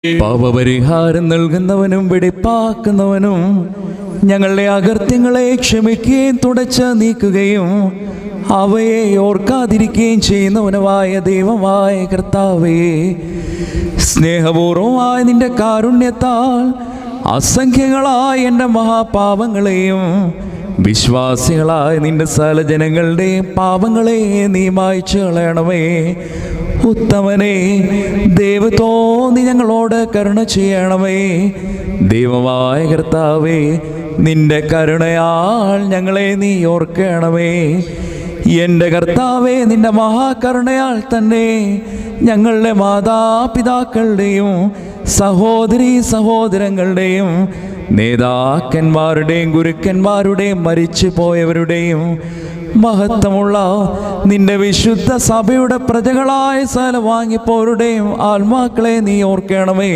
പാപപരിഹാരം നൽകുന്നവനും വെടിപ്പാക്കുന്നവനും ഞങ്ങളുടെ അകൃത്യങ്ങളെ ക്ഷമിക്കുകയും തുടച്ച് നീക്കുകയും അവയെ ഓർക്കാതിരിക്കുകയും ചെയ്യുന്നവനുമായ ദൈവമായ കർത്താവേ, സ്നേഹപൂർവമായ നിന്റെ കാരുണ്യത്താൽ അസംഖ്യങ്ങളായ എൻ്റെ മഹാപാപങ്ങളെയും വിശ്വാസികളായ നിന്റെ സകല ജനങ്ങളുടെ പാപങ്ങളെ നീ മായ്ച്ചു കളയണമേ. ഉത്തമനെ, ദൈവത്തോന്നി ഞങ്ങളോട് കരുണ ചെയ്യണമേ. ദൈവമായ കർത്താവേ, നിന്റെ കരുണയാൽ ഞങ്ങളെ നീ ഓർക്കണമേ. എൻ്റെ കർത്താവേ, നിന്റെ മഹാകരുണയാൽ തന്നെ ഞങ്ങളുടെ മാതാപിതാക്കളുടെയും സഹോദരീ സഹോദരങ്ങളുടെയും നേതാക്കന്മാരുടെയും ഗുരുക്കന്മാരുടെയും മരിച്ചു പോയവരുടെയും മഹത്വമുള്ള നിന്റെ വിശുദ്ധ സഭയുടെ പ്രജകളായ സകല വാങ്ങിപ്പോരുടെയും ആത്മാക്കളെ നീ ഓർക്കണമേ.